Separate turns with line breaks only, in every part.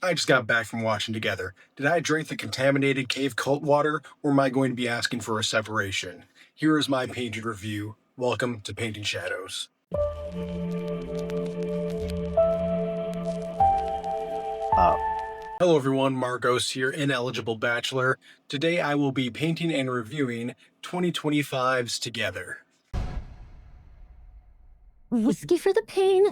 I just got back from watching Together. Did I drink the contaminated cave cult water, or am I going to be asking for a separation? Here is my painted review. Welcome to Painting Shadows. Hello everyone, Marcos here, Ineligible Bachelor. Today I will be painting and reviewing 2025's Together.
Whiskey for the pain.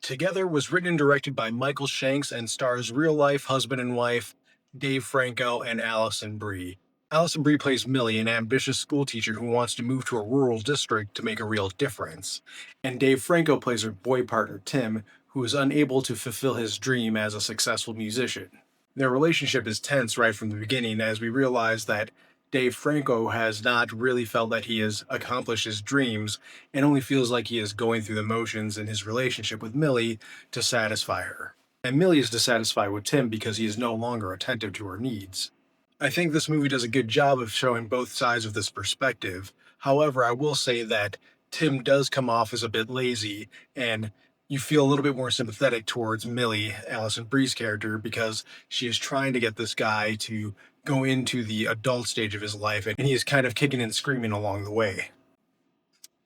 Together was written and directed by Michael Shanks and stars real-life husband and wife Dave Franco and Allison Brie. Allison Brie plays Millie, an ambitious schoolteacher who wants to move to a rural district to make a real difference. And Dave Franco plays her boy partner Tim, who is unable to fulfill his dream as a successful musician. Their relationship is tense right from the beginning as we realize that Dave Franco has not really felt that he has accomplished his dreams and only feels like he is going through the motions in his relationship with Millie to satisfy her. And Millie is dissatisfied with Tim because he is no longer attentive to her needs. I think this movie does a good job of showing both sides of this perspective. However, I will say that Tim does come off as a bit lazy, and you feel a little bit more sympathetic towards Millie, Allison Brie's character, because she is trying to get this guy to go into the adult stage of his life, and he is kind of kicking and screaming along the way.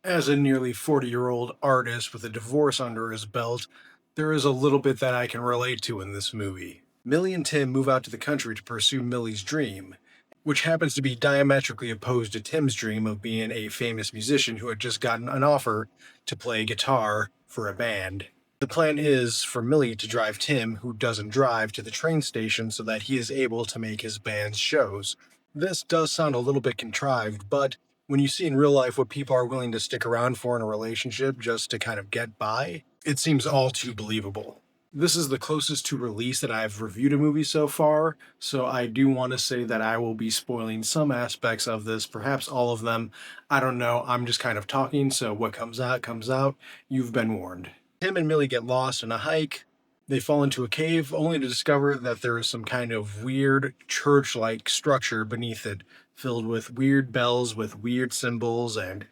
As a nearly 40-year-old artist with a divorce under his belt, there is a little bit that I can relate to in this movie. Millie and Tim move out to the country to pursue Millie's dream, which happens to be diametrically opposed to Tim's dream of being a famous musician who had just gotten an offer to play guitar for a band. The plan is for Millie to drive Tim, who doesn't drive, to the train station so that he is able to make his band's shows. This does sound a little bit contrived, but when you see in real life what people are willing to stick around for in a relationship just to kind of get by, it seems all too believable. This is the closest to release that I've reviewed a movie so far, so I do want to say that I will be spoiling some aspects of this, perhaps all of them. I don't know, I'm just kind of talking, so what comes out, comes out. You've been warned. Tim and Millie get lost on a hike. They fall into a cave, only to discover that there is some kind of weird church-like structure beneath it, filled with weird bells with weird symbols and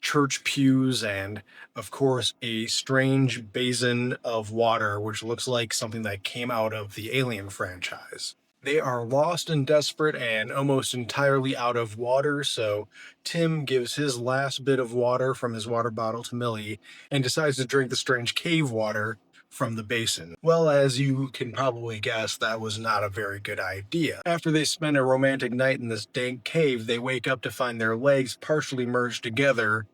church pews and, of course, a strange basin of water which looks like something that came out of the Alien franchise. They are lost and desperate and almost entirely out of water, so Tim gives his last bit of water from his water bottle to Millie and decides to drink the strange cave water from the basin. Well, as you can probably guess, that was not a very good idea. After they spend a romantic night in this dank cave, they wake up to find their legs partially merged together,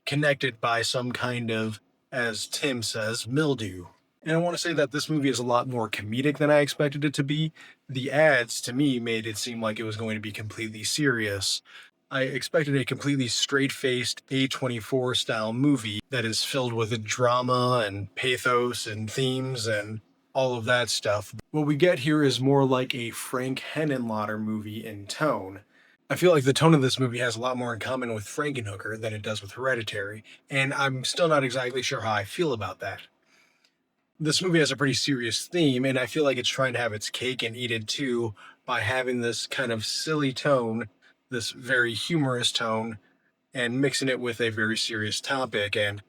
connected by some kind of, as Tim says, mildew. And I want to say that this movie is a lot more comedic than I expected it to be. The ads, to me, made it seem like it was going to be completely serious. I expected a completely straight-faced A24 style movie that is filled with drama and pathos and themes and all of that stuff. What we get here is more like a Frank Henenlotter movie in tone. I feel like the tone of this movie has a lot more in common with Frankenhooker than it does with Hereditary, and I'm still not exactly sure how I feel about that. This movie has a pretty serious theme, and I feel like it's trying to have its cake and eat it too by having this kind of silly tone, this very humorous tone, and mixing it with a very serious topic, and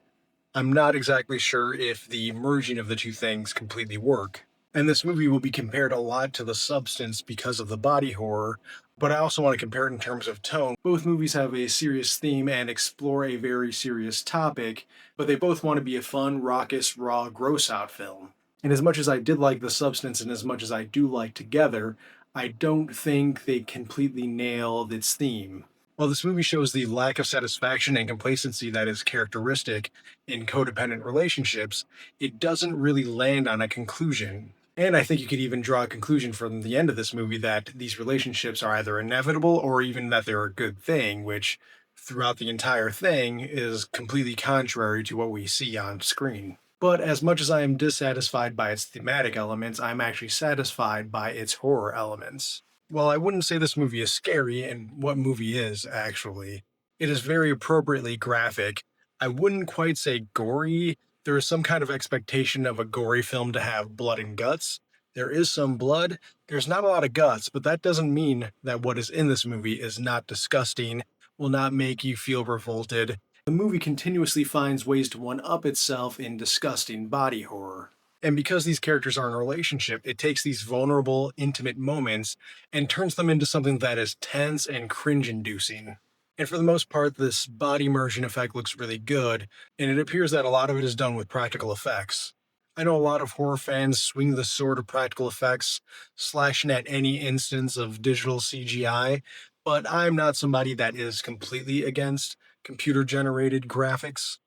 I'm not exactly sure if the merging of the two things completely work. And this movie will be compared a lot to The Substance because of the body horror, but I also want to compare it in terms of tone. Both movies have a serious theme and explore a very serious topic, but they both want to be a fun, raucous, raw, gross-out film. And as much as I did like The Substance and as much as I do like Together, I don't think they completely nailed its theme. While this movie shows the lack of satisfaction and complacency that is characteristic in codependent relationships, it doesn't really land on a conclusion. And I think you could even draw a conclusion from the end of this movie that these relationships are either inevitable or even that they're a good thing, which throughout the entire thing is completely contrary to what we see on screen. But as much as I am dissatisfied by its thematic elements, I'm actually satisfied by its horror elements. Well, I wouldn't say this movie is scary, and what movie is, actually? It is very appropriately graphic. I wouldn't quite say gory. There is some kind of expectation of a gory film to have blood and guts. There is some blood. There's not a lot of guts, but that doesn't mean that what is in this movie is not disgusting, will not make you feel revolted, The movie continuously finds ways to one-up itself in disgusting body horror. And because these characters are in a relationship, it takes these vulnerable, intimate moments and turns them into something that is tense and cringe-inducing. And for the most part, this body immersion effect looks really good, and it appears that a lot of it is done with practical effects. I know a lot of horror fans swing the sword of practical effects, slashing at any instance of digital CGI, but I'm not somebody that is completely against computer generated graphics.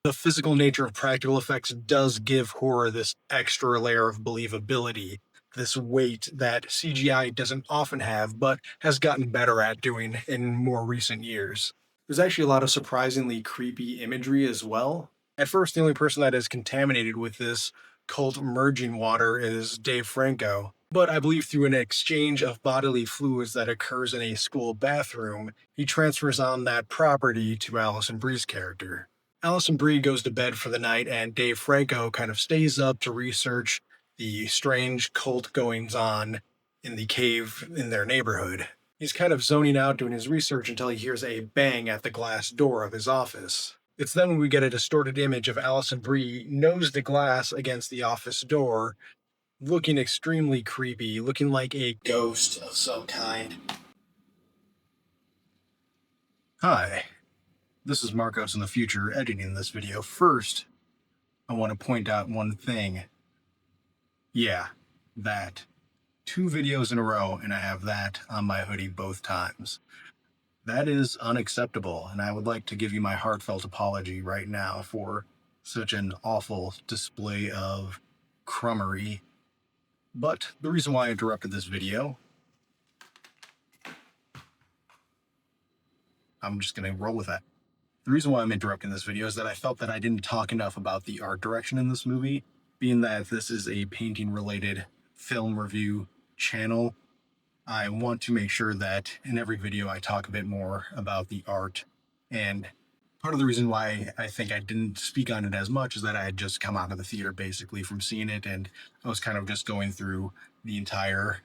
The physical nature of practical effects does give horror this extra layer of believability, this weight that CGI doesn't often have, but has gotten better at doing in more recent years. There's actually a lot of surprisingly creepy imagery as well. At first, the only person that is contaminated with this cult merging water is Dave Franco. But I believe through an exchange of bodily fluids that occurs in a school bathroom, he transfers on that property to Allison Brie's character. Allison Brie goes to bed for the night, and Dave Franco kind of stays up to research the strange cult goings on in the cave in their neighborhood. He's kind of zoning out doing his research until he hears a bang at the glass door of his office. It's then when we get a distorted image of Allison Brie nose to glass against the office door, looking extremely creepy, looking like a ghost of some kind. Hi, this is Marcos in the future editing this video. First, I want to point out one thing. Yeah, that. 2 videos in a row, and I have that on my hoodie both times. That is unacceptable, and I would like to give you my heartfelt apology right now for such an awful display of crummery. But the reason why I interrupted this video, I'm just going to roll with that. The reason why I'm interrupting this video is that I felt that I didn't talk enough about the art direction in this movie, being that this is a painting-related film review channel. I want to make sure that in every video I talk a bit more about the art, and part of the reason why I think I didn't speak on it as much is that I had just come out of the theater basically from seeing it, and I was kind of just going through the entire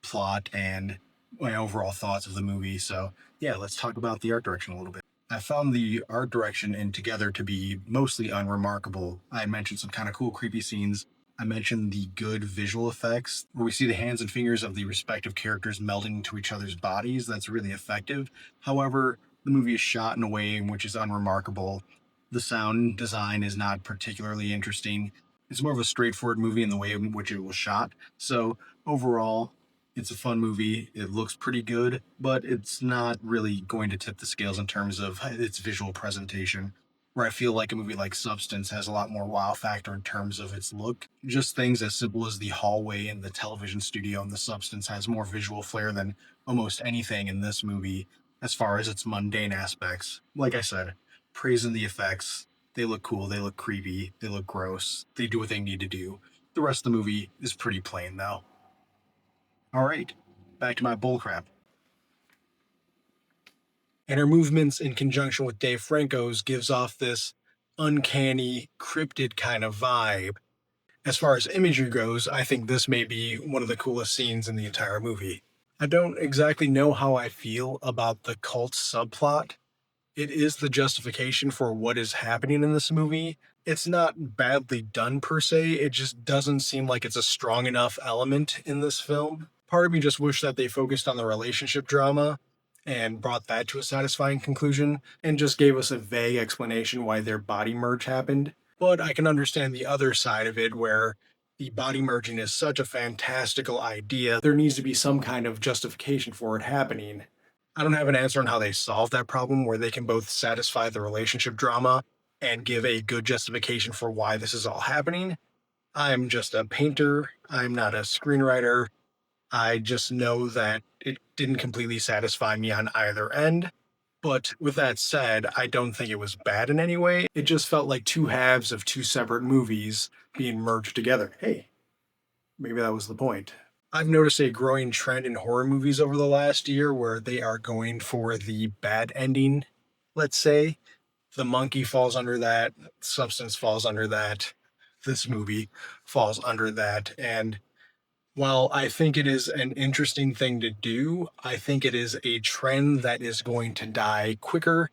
plot and my overall thoughts of the movie. So yeah, let's talk about the art direction a little bit. I found the art direction in Together to be mostly unremarkable. I mentioned some kind of cool creepy scenes. I mentioned the good visual effects, where we see the hands and fingers of the respective characters melding into each other's bodies. That's really effective. However, the movie is shot in a way in which is unremarkable. The sound design is not particularly interesting. It's more of a straightforward movie in the way in which it was shot. So overall, it's a fun movie. It looks pretty good, but it's not really going to tip the scales in terms of its visual presentation, where I feel like a movie like Substance has a lot more wow factor in terms of its look. Just things as simple as the hallway in the television studio in The Substance has more visual flair than almost anything in this movie as far as its mundane aspects. Like I said, praising the effects. They look cool, they look creepy, they look gross, they do what they need to do. The rest of the movie is pretty plain though. Alright, back to my bullcrap. And her movements in conjunction with Dave Franco's gives off this uncanny, cryptid kind of vibe. As far as imagery goes, I think this may be one of the coolest scenes in the entire movie. I don't exactly know how I feel about the cult subplot. It is the justification for what is happening in this movie. It's not badly done per se, it just doesn't seem like it's a strong enough element in this film. Part of me just wished that they focused on the relationship drama and brought that to a satisfying conclusion, and just gave us a vague explanation why their body merge happened. But I can understand the other side of it, where the body merging is such a fantastical idea, there needs to be some kind of justification for it happening. I don't have an answer on how they solve that problem where they can both satisfy the relationship drama and give a good justification for why this is all happening. I'm just a painter, I'm not a screenwriter. I just know that it didn't completely satisfy me on either end. But with that said, I don't think it was bad in any way. It just felt like 2 halves of 2 separate movies being merged together. Hey, maybe that was the point. I've noticed a growing trend in horror movies over the last year where they are going for the bad ending, let's say. The Monkey falls under that, Substance falls under that, this movie falls under that, and while I think it is an interesting thing to do, I think it is a trend that is going to die quicker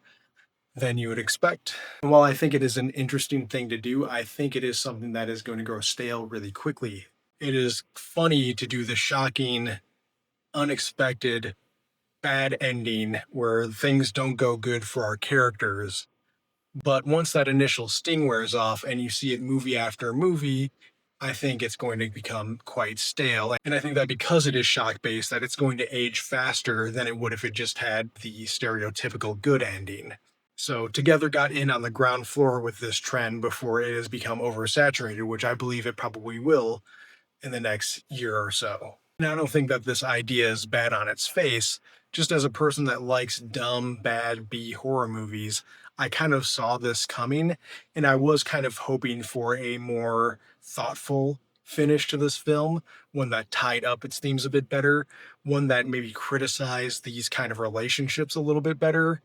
than you would expect. And while I think it is an interesting thing to do, I think it is something that is going to grow stale really quickly. It is funny to do the shocking, unexpected, bad ending where things don't go good for our characters. But once that initial sting wears off and you see it movie after movie, I think it's going to become quite stale. And I think that because it is shock based, that it's going to age faster than it would if it just had the stereotypical good ending. So Together got in on the ground floor with this trend before it has become oversaturated, which I believe it probably will in the next year or so. And I don't think that this idea is bad on its face. Just as a person that likes dumb, bad B horror movies, I kind of saw this coming, and I was kind of hoping for a more thoughtful finish to this film, one that tied up its themes a bit better, one that maybe criticized these kind of relationships a little bit better.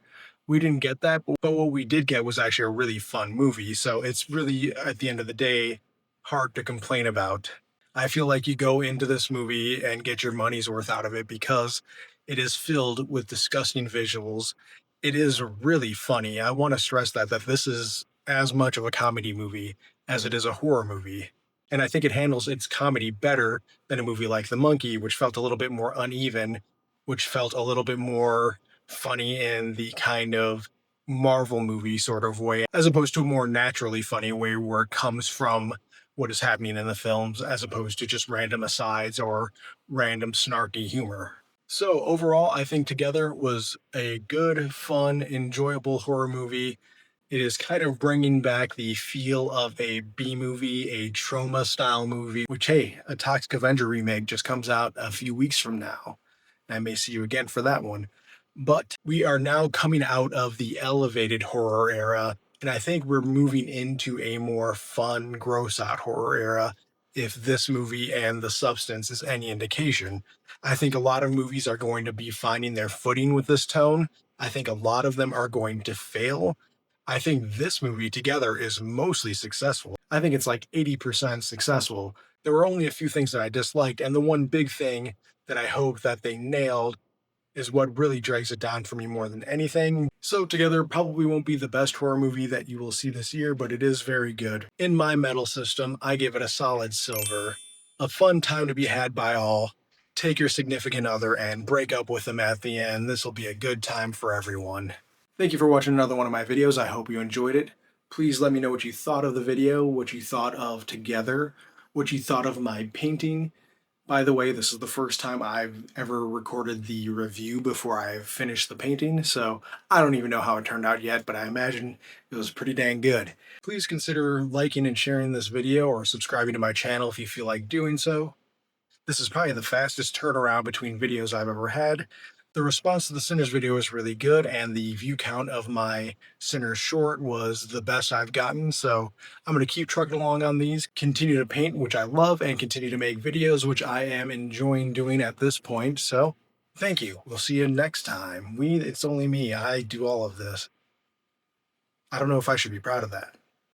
We didn't get that, but what we did get was actually a really fun movie. So it's really, at the end of the day, hard to complain about. I feel like you go into this movie and get your money's worth out of it because it is filled with disgusting visuals. It is really funny. I want to stress that this is as much of a comedy movie as it is a horror movie. And I think it handles its comedy better than a movie like The Monkey, which felt a little bit more uneven, which felt a little bit more funny in the kind of Marvel movie sort of way, as opposed to a more naturally funny way where it comes from what is happening in the films as opposed to just random asides or random snarky humor. So overall, I think Together was a good, fun, enjoyable horror movie. It is kind of bringing back the feel of a B movie, a trauma style movie, which, hey, a Toxic Avenger remake just comes out a few weeks from now. I may see you again for that one. But we are now coming out of the elevated horror era, and I think we're moving into a more fun, gross out horror era. If this movie and The Substance is any indication, I think a lot of movies are going to be finding their footing with this tone. I think a lot of them are going to fail. I think this movie Together is mostly successful. I think it's like 80% successful. There were only a few things that I disliked, and the one big thing that I hope that they nailed is what really drags it down for me more than anything. So Together probably won't be the best horror movie that you will see this year, but it is very good. In my medal system, I give it a solid silver. A fun time to be had by all. Take your significant other and break up with them at the end. This will be a good time for everyone. Thank you for watching another one of my videos. I hope you enjoyed it. Please let me know what you thought of the video, what you thought of Together, what you thought of my painting. By the way, this is the first time I've ever recorded the review before I've finished the painting, so I don't even know how it turned out yet, but I imagine it was pretty dang good. Please consider liking and sharing this video or subscribing to my channel if you feel like doing so. This is probably the fastest turnaround between videos I've ever had. The response to the Sinners video is really good, and the view count of my Sinners short was the best I've gotten, so I'm going to keep trucking along on these, continue to paint, which I love, and continue to make videos, which I am enjoying doing at this point, so thank you. We'll see you next time. It's only me. I do all of this. I don't know if I should be proud of that.